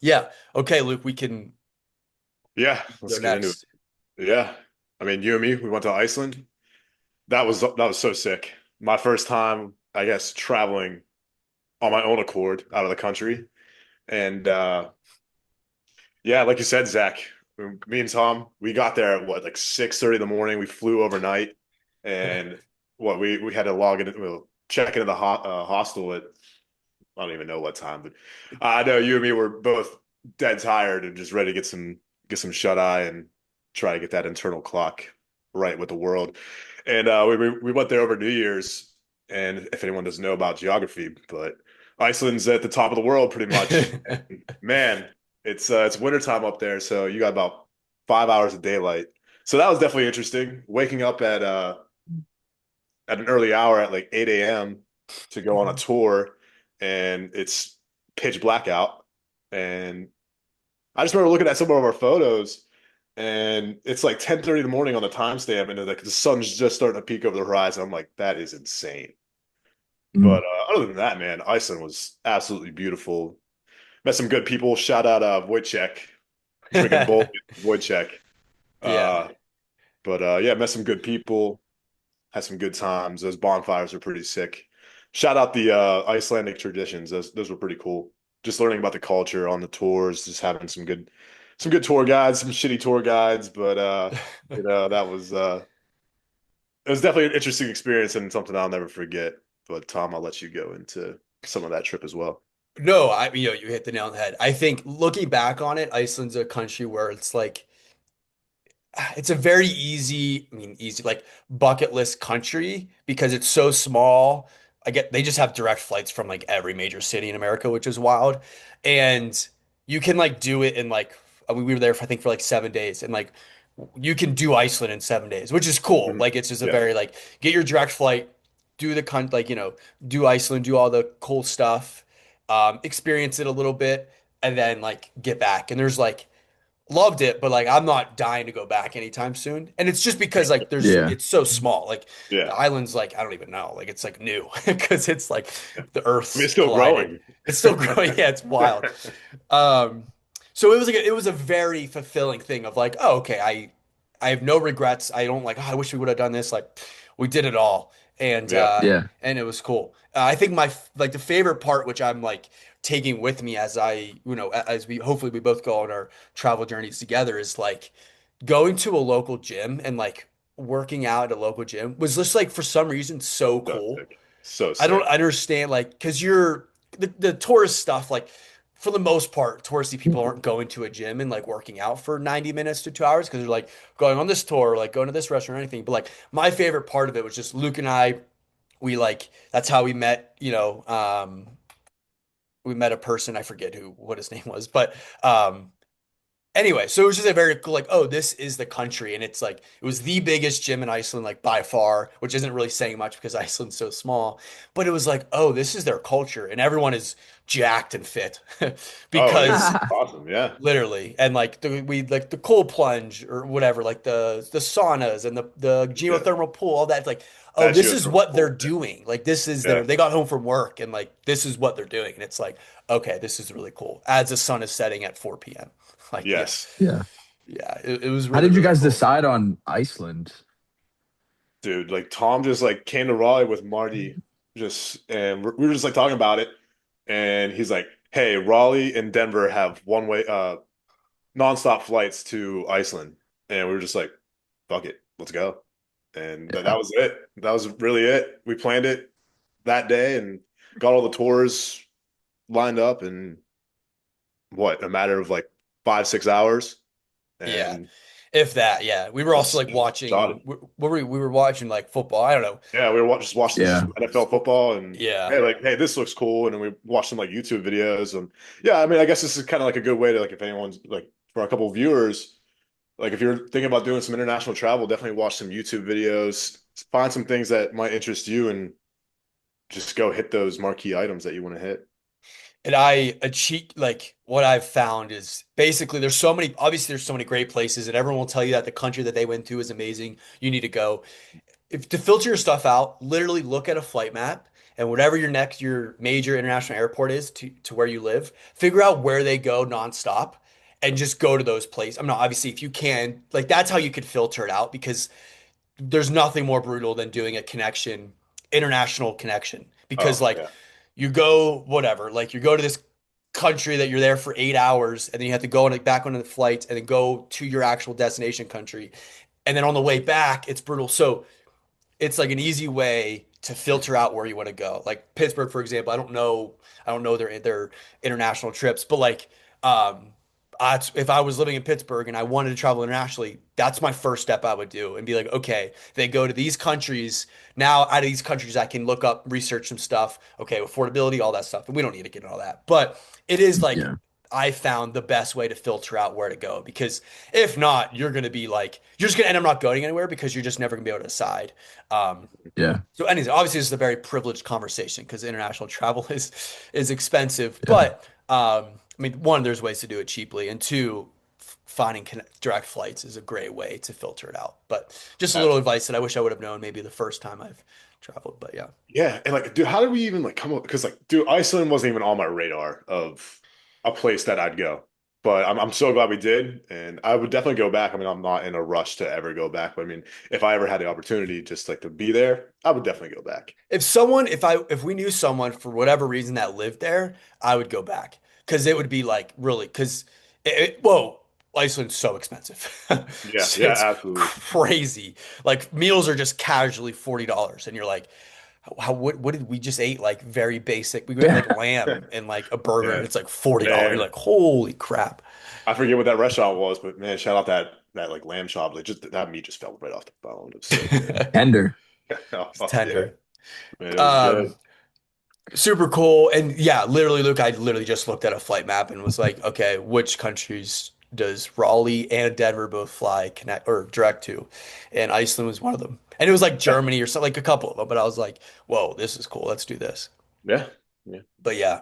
yeah. Okay, Luke, we can Yeah. go Let's get into it. next. Yeah. I mean, you and me, we went to Iceland. That was so sick. My first time, I guess, traveling on my own accord out of the country. And yeah, like you said, Zach, me and Tom, we got there at what, like 6:30 in the morning. We flew overnight, and what we had to log in, well, check into the hostel at I don't even know what time, but I know you and me were both dead tired and just ready to get some shut eye and try to get that internal clock right with the world. And we went there over New Year's, and if anyone doesn't know about geography, but Iceland's at the top of the world pretty much. And man, it's wintertime up there, so you got about 5 hours of daylight. So that was definitely interesting. Waking up at an early hour at like 8 a.m. to go on a tour, and it's pitch black out. And I just remember looking at some of our photos, and it's like 10:30 in the morning on the timestamp, and like the sun's just starting to peek over the horizon. I'm like, that is insane. Mm. But other than that, man, Iceland was absolutely beautiful. Met some good people. Shout out Wojciech, drinking bold Wojciech. Yeah. Uh, but yeah, met some good people. Had some good times. Those bonfires were pretty sick. Shout out the Icelandic traditions. Those were pretty cool. Just learning about the culture on the tours, just having some good tour guides, some shitty tour guides, but that was it was definitely an interesting experience and something I'll never forget. But Tom, I'll let you go into some of that trip as well. No, you hit the nail on the head. I think looking back on it, Iceland's a country where it's like it's a very easy, I mean, easy, like bucket list country because it's so small. They just have direct flights from like every major city in America, which is wild. And you can like do it in like, I mean, we were there for, I think for like 7 days and like you can do Iceland in 7 days, which is cool. Mhm. Like it's just a Yeah, very like get your direct flight, do the like, do Iceland, do all the cool stuff, experience it a little bit, and then like get back. And there's like, loved it, but like I'm not dying to go back anytime soon. And it's just because like Yeah. it's so small. Like the yeah, island's like I don't even know. Like it's like new because it's like yeah. the I mean, Earth's it's still collided. growing. It's still growing. Yeah, it's wild. Um, so it was like it was a very fulfilling thing of like, oh, okay, I have no regrets. I don't like, oh, I wish we would have done this. Like we did it all. Yeah, Yeah. And it was cool. I think my like the favorite part, which I'm like taking with me as as we hopefully we both go on our travel journeys together, is like going to a local gym and like working out at a local gym was just like for some reason so so cool. sick, so I don't sick. understand like because the tourist stuff like for the most part touristy people aren't going to a gym and like working out for 90 minutes to 2 hours because they're like going on this tour or like going to this restaurant or anything. But like my favorite part of it was just Luke and I, we like that's how we met, we met a person, I forget what his name was, but anyway, so it was just a very cool, like, oh, this is the country. And it's like, it was the biggest gym in Iceland, like by far, which isn't really saying much because Iceland's so small. But it was like, oh, this is their culture. And everyone is jacked and fit Oh, because it's awesome. Yeah, literally, and like we like the cold plunge or whatever, like the saunas and the yeah. geothermal pool, all that. Like, oh, That this is geothermal what they're pool. doing. Like, this is Yeah. they got home from work and like this is what they're doing. And it's like, okay, this is really cool. As the sun is setting at 4 p.m. Like, yeah, Yes, Yeah. yeah, it was How really, did you really guys cool. decide on Iceland? dude. Like Tom just like came to Raleigh with Marty, and we were just like talking about it, and he's like, "Hey, Raleigh and Denver have one way, nonstop flights to Iceland," and we were just like, "Fuck it, let's go." And that Yeah. was it. That was really it. We planned it that day and got all the tours lined up in what, a matter of like 5, 6 hours, Yeah. and If that, yeah. We were also That's like shot watching. it. What were we were watching like football. I don't know. Yeah, we were just watching Yeah. some NFL football, and Yeah. hey, like, hey, this looks cool, and then we watched some like YouTube videos, and yeah, I mean, I guess this is kind of like a good way to like if anyone's like for a couple of viewers, like if you're thinking about doing some international travel, definitely watch some YouTube videos, find some things that might interest you, and just go hit those marquee items that you want to hit. And a cheat like what I've found is basically there's so many obviously there's so many great places and everyone will tell you that the country that they went to is amazing. You need to go. If to filter your stuff out, literally look at a flight map and whatever your major international airport is to where you live, figure out where they go nonstop and just go to those places. I mean, obviously if you can, like that's how you could filter it out because there's nothing more brutal than doing a connection, international connection. Because Oh like yeah, you go whatever, like you go to this country that you're there for 8 hours and then you have to go on like back on the flight and then go to your actual destination country. And then on the way back, it's brutal. So it's like an easy way to filter out where you want to go. Like Pittsburgh, for example, I don't know their international trips, but like, um, if I was living in Pittsburgh and I wanted to travel internationally, that's my first step I would do and be like, okay, they go to these countries. Now, out of these countries, I can look up, research some stuff. Okay, affordability, all that stuff, and we don't need to get into all that, but it is like. Yeah. I found the best way to filter out where to go because if not, you're going to be like, you're just going to end up not going anywhere because you're just never going to be able to decide. Um, Yeah. so anyways, obviously this is a very privileged conversation because international travel is expensive. Yeah. But I mean, one, there's ways to do it cheaply, and two, finding direct flights is a great way to filter it out. But just a little absolutely. advice that I wish I would have known maybe the first time I've traveled. But yeah. Yeah, and like, dude, how did we even like come up? Because like, dude, Iceland wasn't even on my radar of a place that I'd go. But I'm so glad we did, and I would definitely go back. I mean, I'm not in a rush to ever go back, but I mean, if I ever had the opportunity just like to be there, I would definitely go back. If we knew someone for whatever reason that lived there, I would go back because it would be like really because whoa, Iceland's so expensive. Yeah, yeah, It's absolutely. crazy. Like meals are just casually $40, and you're like, how what did we just ate like very basic? We got like Yeah. lamb and like a burger, and Yeah, it's like $40. You're man, like, holy crap. I forget what that restaurant was, but man, shout out that like lamb chop. Like just that meat just fell right off the bone. It was so good. Tender. It's Oh, yeah, tender. man, it was Um, good. Super cool. And yeah, literally, Luke, I literally just looked at a flight map and was like, okay, which countries does Raleigh and Denver both fly connect or direct to? And Iceland was one of them. And it was like Yeah, Germany or something, like a couple of them. But I was like, whoa, this is cool. Let's do this. yeah, yeah, But yeah,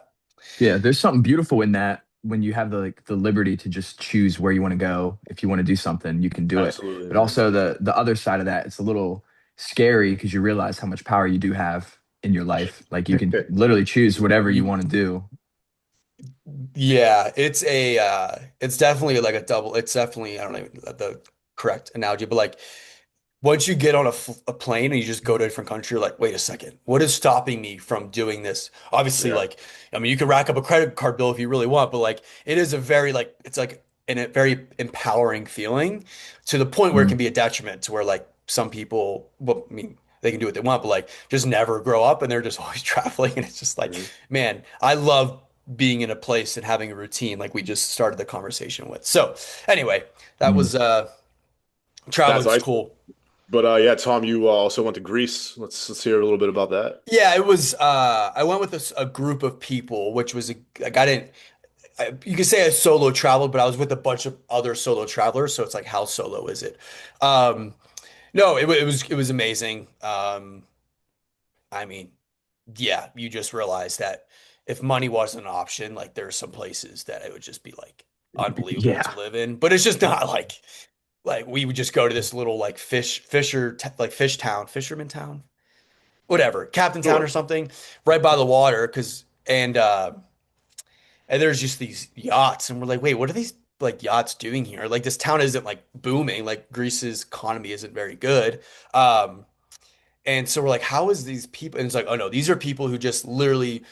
Yeah. There's something beautiful in that when you have the liberty to just choose where you want to go. If you want to do something, you can do it. absolutely, But man. also the other side of that, it's a little scary because you realize how much power you do have in your life. Like you can literally choose whatever you you, want to do. yeah, it's definitely like a double. It's definitely, I don't know the correct analogy, but like once you get on a plane and you just go to a different country, you're like, wait a second, what is stopping me from doing this? Obviously, Yeah. like, I mean, you can rack up a credit card bill if you really want, but like, it is a very like, it's like a very empowering feeling to the point where it Mm, can be a detriment to where like some people, well, I mean, they can do what they want, but like just never grow up and they're just always traveling, and it's just like, Mhm. man, I love being in a place and having a routine like we just started the conversation with. So anyway, that mm. was That's traveling's ice. cool. But yeah, Tom, you also went to Greece. Let's hear a little bit about that. Yeah, it was I went with a group of people, which was like I didn't you could say I solo traveled, but I was with a bunch of other solo travelers, so it's like how solo is it? Um no, it was amazing. I mean, yeah, you just realize that if money wasn't an option, like there are some places that it would just be like unbelievable to Yeah. live in, but it's just not like we would just go to this little like like fish town, fisherman town, whatever, Captain Town or Sure. something, right by the water, because and there's just these yachts, and we're like, wait, what are these like yachts doing here? Like this town isn't like booming, like Greece's economy isn't very good. Um, and so we're like, how is these people? And it's like, oh no, these are people who just literally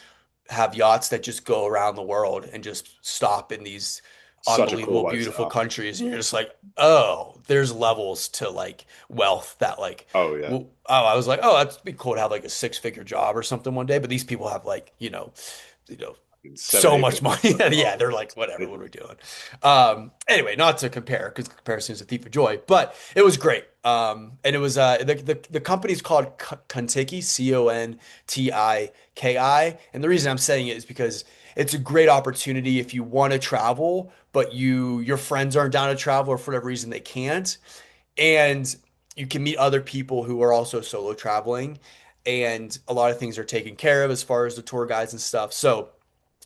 have yachts that just go around the world and just stop in these Such a cool unbelievable, beautiful lifestyle. countries. And you're just like, oh, there's levels to like wealth that like, Oh yeah. well, oh, I was like, oh, that'd be cool to have like a six-figure job or something one day. But these people have like, you know, seven, so eight much figures. money. Yeah, Oh, they're like, whatever, what are ridiculous. we doing? Anyway, not to compare because comparison is a thief of joy, but it was great. And it was the company's called Contiki, Contiki. And the reason I'm saying it is because it's a great opportunity if you want to travel, but your friends aren't down to travel or for whatever reason they can't. And you can meet other people who are also solo traveling, and a lot of things are taken care of as far as the tour guides and stuff. So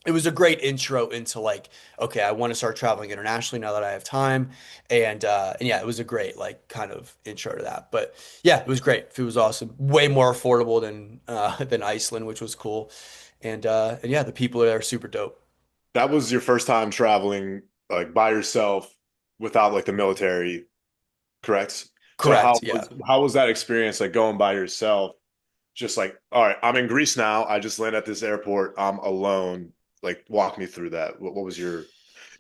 it was a great intro into like, okay, I want to start traveling internationally now that I have time. And yeah, it was a great like kind of intro to that. But yeah, it was great. It was awesome. Way more affordable than Iceland, which was cool. And yeah, the people there are super dope. That was your first time traveling like by yourself without like the military, correct? So Correct. Yeah. how was that experience like going by yourself? Just like, all right, I'm in Greece now. I just landed at this airport. I'm alone. Like, walk me through that. What was your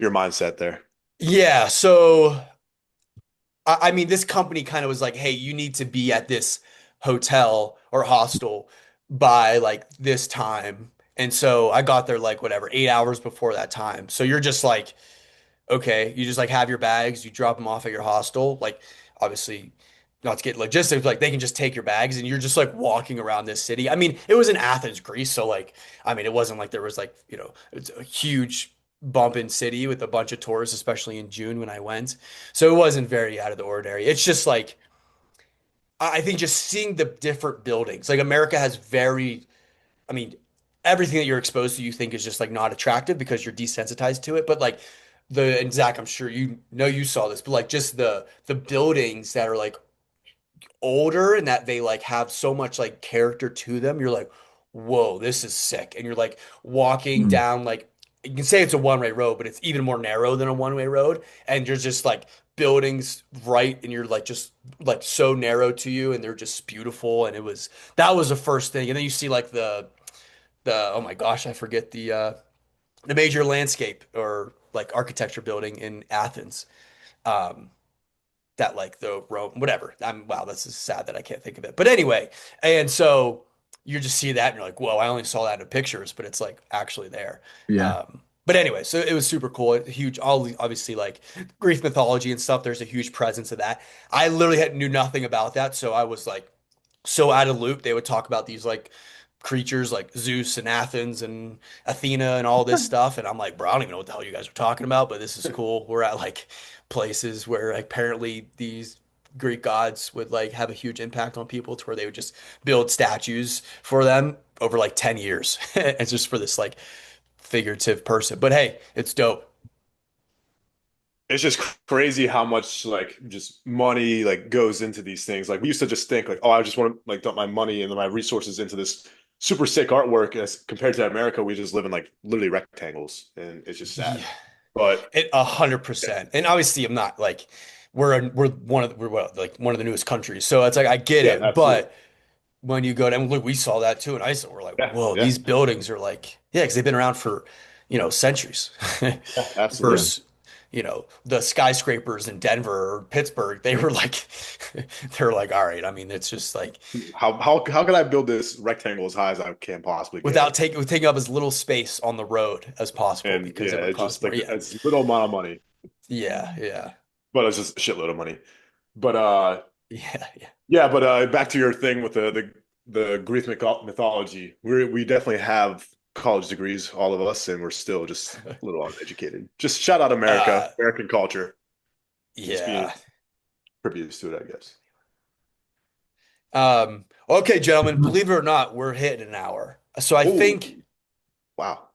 mindset there? Yeah, so I mean, this company kind of was like, hey, you need to be at this hotel or hostel by like this time. And so I got there like whatever, 8 hours before that time. So you're just like, okay, you just like have your bags, you drop them off at your hostel. Like, obviously, not to get logistics, like they can just take your bags and you're just like walking around this city. I mean, it was in Athens, Greece. So, like, I mean, it wasn't like there was like, it's a huge bump in city with a bunch of tourists, especially in June when I went. So it wasn't very out of the ordinary. It's just like, I think just seeing the different buildings, like America has very, I mean, everything that you're exposed to, you think is just like not attractive because you're desensitized to it. But like and Zach, I'm sure you know you saw this, but like just the buildings that are like older and that they like have so much like character to them, you're like, whoa, this is sick. And you're like walking Mm. down like you can say it's a one-way road, but it's even more narrow than a one-way road. And you're just like buildings right, and you're like just like so narrow to you, and they're just beautiful. And that was the first thing. And then you see like the oh my gosh, I forget the major landscape or like architecture building in Athens. Um, that like the Rome, whatever. Wow, this is sad that I can't think of it. But anyway, and so you just see that and you're like, whoa, I only saw that in pictures, but it's like actually there. Yeah. But anyway, so it was super cool. Huge, all obviously like Greek mythology and stuff. There's a huge presence of that. I literally knew nothing about that, so I was like so out of loop. They would talk about these like creatures like Zeus and Athens and Athena and all this stuff. And I'm like, bro, I don't even know what the hell you guys are talking about, but this is cool. We're at like places where like, apparently these Greek gods would like have a huge impact on people to where they would just build statues for them over like 10 years. It's just for this like figurative person. But hey, it's dope. It's just crazy how much like just money like goes into these things. Like we used to just think like, oh, I just want to like dump my money and my resources into this super sick artwork. As compared to America, we just live in like literally rectangles, and it's just sad. Yeah, But 100%. And obviously I'm not like we're what, like one of the newest countries. So it's like I get yeah, it, absolutely. but when you go down, look, we saw that too in Iceland. We're like, Yeah, whoa, yeah, these buildings are like, yeah, because they've been around for, centuries. yeah, absolutely. Yeah. Versus, the skyscrapers in Denver or Pittsburgh, they were like, they're like, all right. I mean, it's just like How can I build this rectangle as high as I can possibly get without it? taking up as little space on the road as possible And because yeah, it would it's cost just more. like Yeah, it's little amount of money, yeah, yeah, but it's just a shitload of money. But yeah, yeah. yeah, but back to your thing with the Greek mythology. We definitely have college degrees, all of us, and we're still just a little uneducated. Just shout out America, Uh, American culture, just being yeah. previous to it, I guess. Okay, gentlemen, believe it or not, we're hitting an hour. So I Oh, think wow.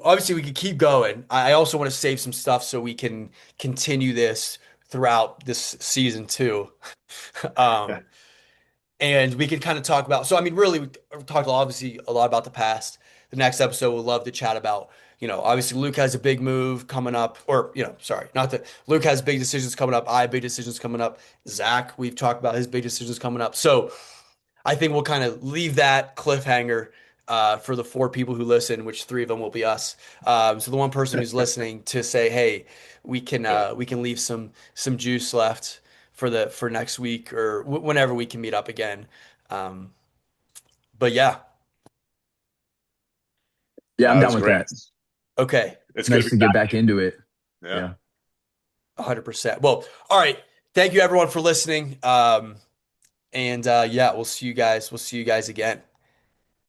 obviously we could keep going. I also want to save some stuff so we can continue this throughout this season too. Yeah, Um, and we can kind of talk about, so I mean, really, we talked obviously a lot about the past. The next episode, we'll love to chat about, obviously Luke has a big move coming up, or, sorry, not that Luke has big decisions coming up. I have big decisions coming up. Zach, we've talked about his big decisions coming up. So, I think we'll kind of leave that cliffhanger for the four people who listen, which three of them will be us. So the one person who's listening to say, "Hey, yeah. we can leave some juice left for next week or whenever we can meet up again." Um, but yeah, Yeah, I'm That down was with great. that. Okay, It's good to Nice be to get back. back into it. Yeah. Yeah. 100%. Well, all right. Thank you everyone for listening. And yeah, we'll see you guys. We'll see you guys again.